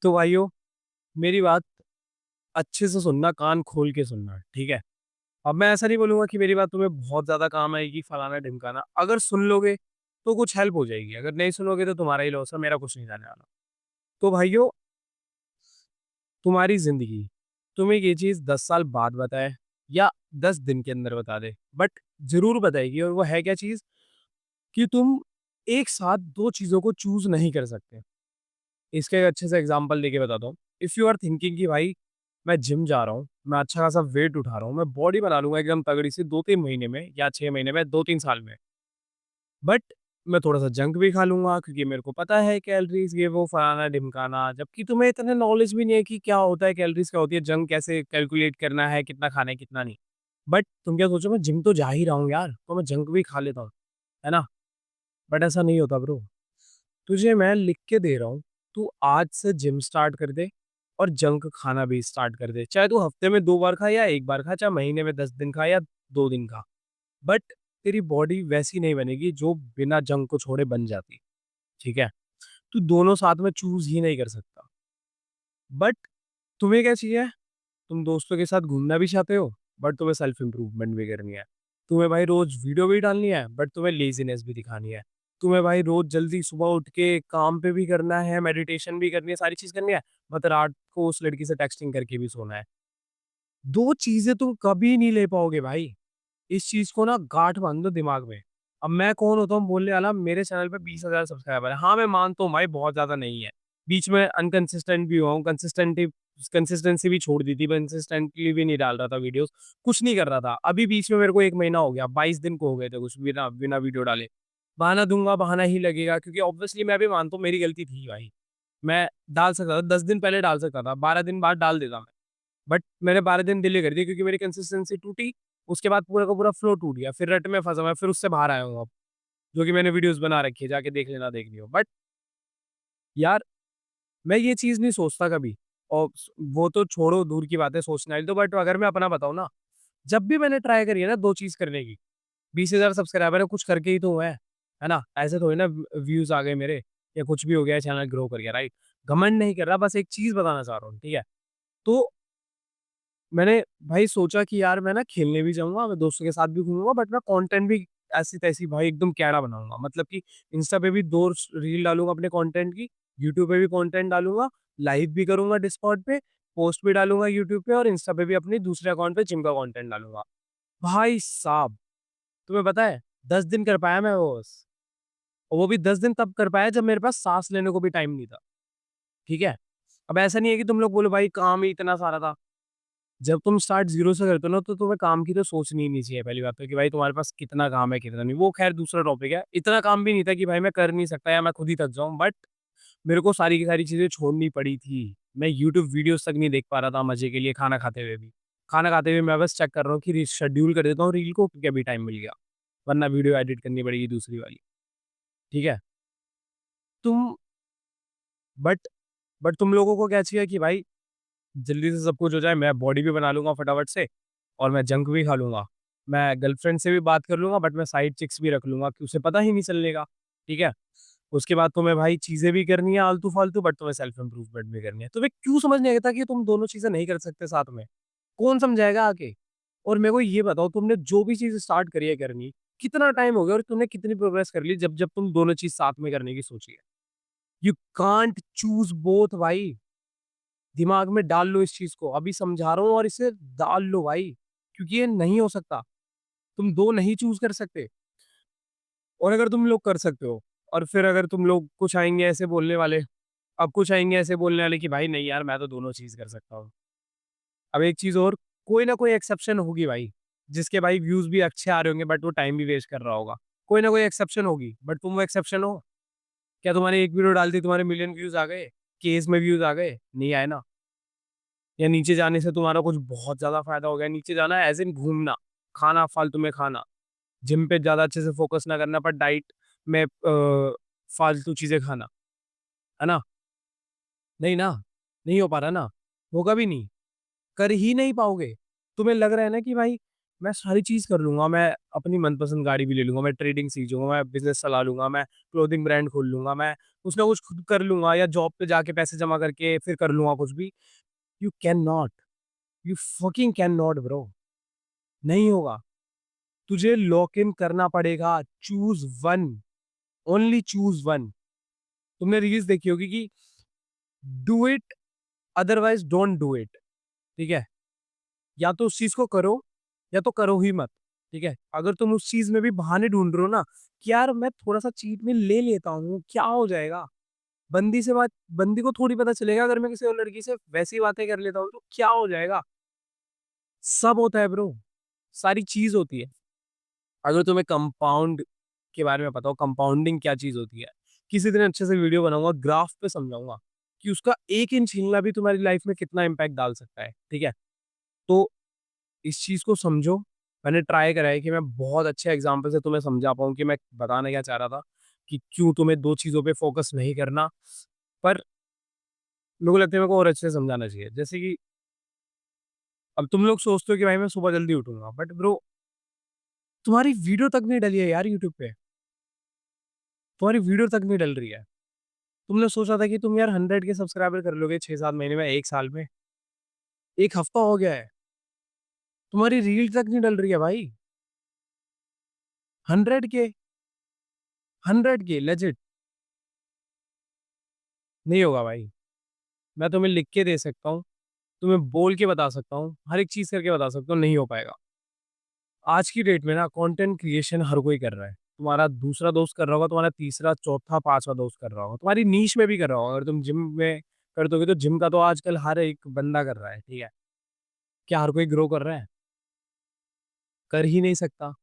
तो भाइयों, मेरी बात अच्छे से सुनना, कान खोल के सुनना, ठीक है? अब मैं ऐसा नहीं बोलूँगा कि मेरी बात तुम्हें बहुत ज़्यादा काम आएगी, फलाना-ढिमकाना। अगर सुन लोगे, तो कुछ हेल्प हो जाएगी, अगर नहीं सुनोगे तो तुम्हारा ही लॉस है, मेरा कुछ नहीं जाने वाला। तो भाइयों, तुम्हारी ज़िंदगी तुम्हें ये चीज़ 10 साल बाद बताए या 10 दिन के अंदर बता दे, बट ज़रूर बताएगी और वो है क्या चीज़ कि तुम एक साथ 2 चीज़ों को चूज़ नहीं कर सकते। इसका एक अच्छे से एग्ज़ाम्पल देके बताता हूँ। इफ यू आर थिंकिंग कि भाई मैं जिम जा रहा हूँ, मैं अच्छा खासा वेट उठा रहा हूँ, मैं बॉडी बना लूँगा एकदम तगड़ी सी 2-3 महीने में या 6 महीने में, 2-3 साल में। बट मैं थोड़ा-सा जंक भी खा लूँगा क्योंकि मेरे को पता है कैलोरीज़ ये वो फलाना-ढिमकाना, जबकि तुम्हें इतना नॉलेज भी नहीं है कि क्या होता है, कैलोरीज़ क्या होती है, जंक कैसे कैलकुलेट करना है, कितना खाना है, कितना नहीं। बट तुम क्या सोचो मैं जिम तो जा ही रहा हूँ यार, तो मैं जंक भी खा लेता हूँ, है ना? बट ऐसा नहीं होता ब्रो। तुझे मैं लिख के दे रहा हूँ, तू आज से जिम स्टार्ट कर दे और जंक खाना भी स्टार्ट कर दे। चाहे तू हफ्ते में 2 बार खा या 1 बार खा, चाहे महीने में 10 दिन खा या 2 दिन खा। बट तेरी बॉडी वैसी नहीं बनेगी जो बिना जंक को छोड़े बन जाती, ठीक है? तू दोनों साथ में चूज़ ही नहीं कर सकता। बट तुम्हें क्या चाहिए? तुम दोस्तों के साथ घूमना भी चाहते हो, बट तुम्हें सेल्फ इम्प्रूवमेंट भी करनी है। तुम्हें भाई रोज़ वीडियो भी डालनी है, बट तुम्हें लेज़ीनेस भी दिखानी है। तुम्हें भाई रोज़ जल्दी सुबह उठ के काम पे भी करना है, मेडिटेशन भी करनी है, सारी चीज़ करनी है, बट रात को उस लड़की से टेक्स्टिंग करके भी सोना है। 2 चीज़ें तुम कभी नहीं ले पाओगे भाई। इस चीज़ को ना गाँठ बाँध लो दिमाग में। अब मैं कौन होता हूँ बोलने वाला, मेरे चैनल पे 20,000 सब्सक्राइबर है। हाँ, मैं मानता हूँ भाई बहुत ज़्यादा नहीं है। बीच में अनकंसिस्टेंट भी हुआ हूँ, कंसिस्टेंसी भी छोड़ दी थी, कंसिस्टेंटली भी नहीं डाल रहा था वीडियोज़, कुछ नहीं कर रहा था। अभी बीच में मेरे को 1 महीना हो गया, 22 दिन को हो गए थे कुछ बिना बिना वीडियो डाले। बहाना दूँगा, बहाना ही लगेगा क्योंकि ऑब्वियसली मैं भी मानता हूँ मेरी गलती थी भाई। मैं डाल सकता था, 10 दिन पहले डाल सकता था, 12 दिन बाद डाल देता मैं। बट मैंने 12 दिन डिले कर दिए क्योंकि मेरी कंसिस्टेंसी टूटी, उसके बाद पूरा का पूरा फ्लो टूट गया, फिर रट में फँसा मैं, फिर उससे बाहर आया हूँ अब, जो कि मैंने वीडियोज़ बना रखी है, जाके देख लेना देखनी हो। बट यार, मैं ये चीज़ नहीं सोचता कभी और स वो तो छोड़ो दूर की बात है सोचना ही तो, बट अगर मैं अपना बताऊँ ना, जब भी मैंने ट्राई करी है ना 2 चीज़ करने की, 20,000 सब्सक्राइबर है, कुछ करके ही तो हुआ है ना? ऐसे थोड़ी ना व्यूज़ आ गए मेरे या कुछ भी हो गया, चैनल ग्रो कर गया, राइट? घमंड नहीं कर रहा, बस एक चीज़ बताना चाह रहा हूँ, ठीक है? तो मैंने भाई सोचा कि यार मैं ना खेलने भी जाऊँगा, मैं दोस्तों के साथ भी घूमूँगा, बट मैं कंटेंट भी ऐसी-तैसी भाई एकदम कैड़ा बनाऊँगा। मतलब कि इंस्टा पे भी 2 रील डालूँगा अपने कंटेंट की, यूट्यूब पे भी कंटेंट डालूँगा, लाइव भी करूँगा डिस्कॉर्ड पे, पोस्ट भी डालूँगा यूट्यूब पे और इंस्टा पे भी अपने दूसरे अकाउंट पे जिम का कंटेंट डालूँगा। भाई साहब! तुम्हें पता है 10 दिन कर पाया मैं वो बस। और वो भी 10 दिन तब कर पाया जब मेरे पास साँस लेने को भी टाइम नहीं था, ठीक है? अब ऐसा नहीं है कि तुम लोग बोलो भाई काम ही इतना सारा था। जब तुम स्टार्ट ज़ीरो से करते हो ना, तो तुम्हें काम की तो सोचनी ही नहीं चाहिए पहली बात तो कि भाई तुम्हारे पास कितना काम है, कितना नहीं। वो ख़ैर दूसरा टॉपिक है। इतना काम भी नहीं था कि भाई मैं कर नहीं सकता या मैं खुद ही थक जाऊँ, बट मेरे को सारी की सारी चीज़ें छोड़नी पड़ी थी। मैं यूट्यूब वीडियोज़ तक नहीं देख पा रहा था मज़े के लिए खाना खाते हुए भी। खाना खाते हुए मैं बस चेक कर रहा हूँ कि शेड्यूल कर देता हूँ रील को क्योंकि अभी टाइम मिल गया, वरना वीडियो एडिट करनी पड़ेगी दूसरी वाली, ठीक है? तुम बट बट तुम लोगों को क्या चाहिए कि भाई जल्दी से सब कुछ हो जाए, मैं बॉडी भी बना लूँगा फटाफट से और मैं जंक भी खा लूँगा। मैं गर्लफ्रेंड से भी बात कर लूँगा बट मैं साइड चिक्स भी रख लूँगा कि उसे पता ही नहीं चलेगा, ठीक है? उसके बाद तुम्हें भाई चीज़ें भी करनी है आलतू-फालतू बट तुम्हें सेल्फ इम्प्रूवमेंट भी करनी है। तुम्हें क्यों समझ नहीं आता कि तुम दोनों चीज़ें नहीं कर सकते साथ में? कौन समझाएगा आके? और मेरे को ये बताओ तुमने जो भी चीज़ स्टार्ट करी है करनी, कितना टाइम हो गया और तुमने कितनी प्रोग्रेस कर ली जब जब तुम दोनों चीज़ साथ में करने की सोची है? यू कांट चूज़ बोथ भाई। दिमाग में डाल लो इस चीज़ को, अभी समझा रहा हूँ और इसे डाल लो भाई, क्योंकि ये नहीं हो सकता। तुम 2 नहीं चूज़ कर सकते और अगर तुम लोग कर सकते हो और फिर अगर तुम लोग कुछ आएँगे ऐसे बोलने वाले, अब कुछ आएँगे ऐसे बोलने वाले कि भाई नहीं यार मैं तो दोनों चीज़ कर सकता हूँ। अब एक चीज़ और, कोई ना कोई एक्सेप्शन होगी भाई, जिसके भाई व्यूज़ भी अच्छे आ रहे होंगे बट वो टाइम भी वेस्ट कर रहा होगा। कोई ना कोई एक्सेप्शन होगी, बट तुम वो एक्सेप्शन हो? क्या तुम्हारी एक वीडियो डाल दी तुम्हारे मिलियन व्यूज़ आ गए? केस में व्यूज़ आ गए? नहीं आए ना। या नीचे जाने से तुम्हारा कुछ बहुत ज़्यादा फ़ायदा हो गया। नीचे जाना ऐज़ इन घूमना, खाना फालतू में खाना, जिम पे ज़्यादा अच्छे से फ़ोकस ना करना पर डाइट में फालतू चीज़ें खाना, है ना? नहीं ना, नहीं हो पा रहा ना, होगा भी नहीं, कर ही नहीं पाओगे। तुम्हें लग रहा है ना कि भाई मैं सारी चीज़ कर लूँगा, मैं अपनी मनपसंद गाड़ी भी ले लूँगा, मैं ट्रेडिंग सीख जाऊँगा, मैं बिज़नेस चला लूँगा, मैं क्लोथिंग ब्रांड खोल लूँगा, मैं कुछ ना कुछ खुद कर लूँगा या जॉब पे जाके पैसे जमा करके फिर कर लूँगा कुछ भी। You can not, you fucking can not bro, नहीं होगा। तुझे लॉक इन करना पड़ेगा, choose one, only choose one. तुमने रील्स देखी होगी कि do it otherwise don't do it, ठीक है? या तो उस चीज़ को करो या तो करो ही मत, ठीक है? अगर तुम उस चीज़ में भी बहाने ढूँढ रहे हो ना कि यार मैं थोड़ा-सा चीट मील ले लेता हूँ, क्या हो जाएगा? बंदी को थोड़ी पता चलेगा अगर मैं किसी और लड़की से वैसी बातें कर लेता हूँ तो क्या हो जाएगा? सब होता है ब्रो, सारी चीज़ होती है। अगर तुम्हें कंपाउंड के बारे में पता हो, कंपाउंडिंग क्या चीज़ होती है, किसी दिन अच्छे से वीडियो बनाऊँगा, ग्राफ पे समझाऊँगा कि उसका 1 इंच हिलना भी तुम्हारी लाइफ़ में कितना इम्पैक्ट डाल सकता है, ठीक है? तो इस चीज़ को समझो। मैंने ट्राई करा है कि मैं बहुत अच्छे एग्ज़ाम्पल से तुम्हें समझा पाऊँ कि मैं बताना क्या चाह रहा था, कि क्यों तुम्हें 2 चीज़ों पे फ़ोकस नहीं करना। पर मेरे को लगता है मेरे को और अच्छे से समझाना चाहिए। जैसे कि अब तुम लोग सोचते हो कि भाई मैं सुबह जल्दी उठूँगा, बट ब्रो तुम्हारी वीडियो तक नहीं डली है यार यूट्यूब पे, तुम्हारी वीडियो तक नहीं डल रही है। तुमने सोचा था कि तुम यार 100 के सब्सक्राइबर कर लोगे 6-7 महीने में, 1 साल में, 1 हफ्ता हो गया है, तुम्हारी रील तक नहीं डल रही है भाई। 100 के, 100 के लेजिट नहीं होगा भाई। मैं तुम्हें लिख के दे सकता हूँ, तुम्हें बोल के बता सकता हूँ, हर एक चीज़ करके बता सकता हूँ, नहीं हो पाएगा। आज की डेट में ना कंटेंट क्रिएशन हर कोई कर रहा है। तुम्हारा दूसरा दोस्त कर रहा होगा, तुम्हारा तीसरा, चौथा, 5वां दोस्त कर रहा होगा, तुम्हारी नीश में भी कर रहा होगा। अगर तुम जिम में कर दोगे तो जिम का तो आजकल हर एक बंदा कर रहा है, ठीक है? क्या हर कोई ग्रो कर रहा है? कर ही नहीं सकता।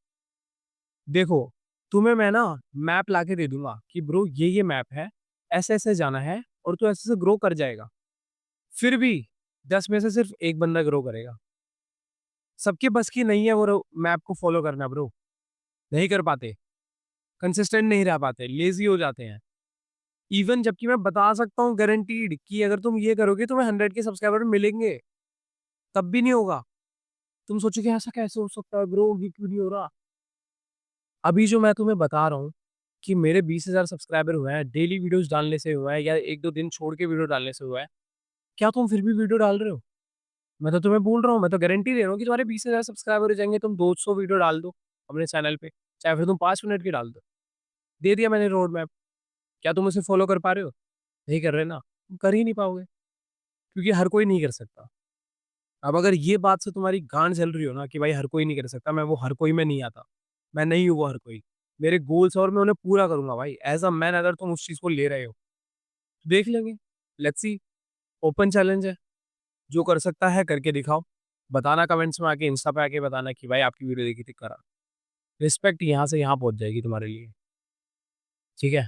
देखो, तुम्हें मैं ना मैप लाके दे दूँगा कि ब्रो ये मैप है, ऐसे-ऐसे जाना है और तू ऐसे-ऐसे ग्रो कर जाएगा। फिर भी 10 में से सिर्फ 1 बंदा ग्रो करेगा। सबके बस की नहीं है वो मैप को फ़ॉलो करना ब्रो, नहीं कर पाते, कंसिस्टेंट नहीं रह पाते, लेज़ी हो जाते हैं। इवन जबकि मैं बता सकता हूँ गारंटीड कि अगर तुम ये करोगे तुम्हें 100 के सब्सक्राइबर मिलेंगे, तब भी नहीं होगा। तुम सोचोगे ऐसा कैसे हो सकता है ब्रो, ये क्यों नहीं हो रहा? अभी जो मैं तुम्हें बता रहा हूँ कि मेरे 20,000 सब्सक्राइबर हुए हैं, डेली वीडियोज़ डालने से हुआ है या 1-2 दिन छोड़ के वीडियो डालने से हुआ है। क्या तुम फिर भी वीडियो डाल रहे हो? मैं तो तुम्हें बोल रहा हूँ, मैं तो गारंटी दे रहा हूँ कि तुम्हारे 20,000 सब्सक्राइबर हो जाएँगे, तुम 200 वीडियो डाल दो अपने चैनल पे, चाहे फिर तुम 5 मिनट की डाल दो। दे दिया मैंने रोड मैप। क्या तुम उसे फ़ॉलो कर पा रहे हो? नहीं कर रहे ना, तुम कर ही नहीं पाओगे, क्योंकि हर कोई नहीं कर सकता। अब अगर ये बात से तुम्हारी गांड जल रही हो ना कि भाई हर कोई नहीं कर सकता, मैं वो हर कोई में नहीं आता। मैं नहीं हूँ वो हर कोई। मेरे गोल्स हैं और मैं उन्हें पूरा करूँगा भाई। ऐज़ अ मैन अगर तुम उस चीज़ को ले रहे हो, तो देख लेंगे। लेट्स सी, ओपन चैलेंज है। जो कर सकता है करके दिखाओ। बताना कमेंट्स में आके, इंस्टा पे आके बताना कि भाई आपकी वीडियो देखी थी, करा। रिस्पेक्ट यहाँ से यहाँ पहुँच जाएगी तुम्हारे लिए, ठीक है?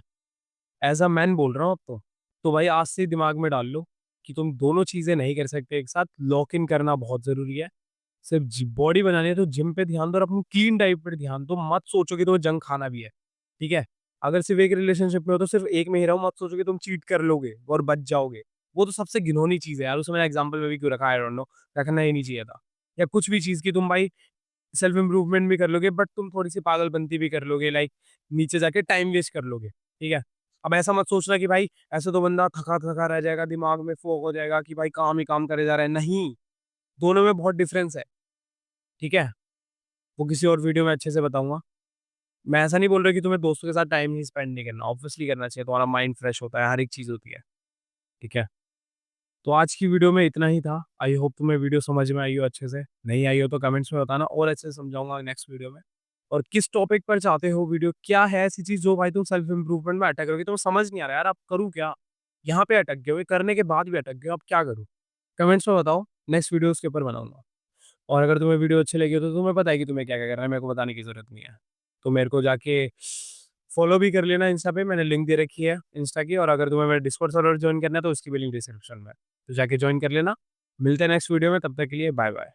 ऐज़ अ मैन बोल रहा हूँ अब तो। तो भाई आज से दिमाग में डाल लो कि तुम दोनों चीज़ें नहीं कर सकते एक साथ, लॉक इन करना बहुत ज़रूरी है। सिर्फ बॉडी बनानी है तो जिम पे ध्यान दो और अपनी क्लीन डाइट पे ध्यान दो। मत सोचो कि तुम्हें जंक खाना भी है, ठीक है? अगर सिर्फ एक रिलेशनशिप में हो तो सिर्फ एक में ही रहो, मत सोचो कि तुम चीट कर लोगे और बच जाओगे। वो तो सबसे घिनौनी चीज़ है यार, उसे मैंने एग्ज़ाम्पल में भी क्यों रखा, आई डोंट नो, रखना ही नहीं चाहिए था। या कुछ भी चीज़ की तुम भाई सेल्फ इम्प्रूवमेंट भी कर लोगे, बट तुम थोड़ी-सी पागलपंती भी कर लोगे, लाइक नीचे जाके टाइम वेस्ट कर लोगे, ठीक है? अब ऐसा मत सोचना कि भाई ऐसे तो बंदा थका-थका रह जाएगा, दिमाग में फ़ोग हो जाएगा कि भाई काम ही काम करे जा रहा है, नहीं, दोनों में बहुत डिफरेंस है, ठीक है? वो किसी और वीडियो में अच्छे से बताऊँगा। मैं ऐसा नहीं बोल रहा कि तुम्हें दोस्तों के साथ टाइम नहीं स्पेंड नहीं करना, ऑब्वियसली करना चाहिए, तुम्हारा माइंड फ्रेश होता है, हर एक चीज़ होती है, ठीक है? तो आज की वीडियो में इतना ही था। आई होप तुम्हें वीडियो समझ में आई हो अच्छे से। नहीं आई हो तो कमेंट्स में बताना, और अच्छे से समझाऊँगा नेक्स्ट वीडियो में। और किस टॉपिक पर चाहते हो वीडियो? क्या है ऐसी चीज़ जो भाई तुम सेल्फ इम्प्रूवमेंट में अटक रहे हो, तुम्हें समझ नहीं आ रहा यार अब करूँ क्या? यहाँ पे अटक गए हो, ये करने के बाद भी अटक गए हो, अब क्या करूँ? कमेंट्स में बताओ, नेक्स्ट वीडियो उसके ऊपर बनाऊँगा। और अगर तुम्हें वीडियो अच्छी लगी हो तो तुम्हें पता है कि तुम्हें क्या-क्या करना है, मेरे को बताने की ज़रूरत नहीं है। तो मेरे को जाके फॉलो भी कर लेना इंस्टा पे, मैंने लिंक दे रखी है इंस्टा की, और अगर तुम्हें मेरा डिस्कॉर्ड सर्वर जॉइन करना है तो उसकी भी लिंक डिस्क्रिप्शन में है। तो जाके जॉइन कर लेना। मिलते हैं नेक्स्ट वीडियो में, तब तक के लिए बाय-बाय।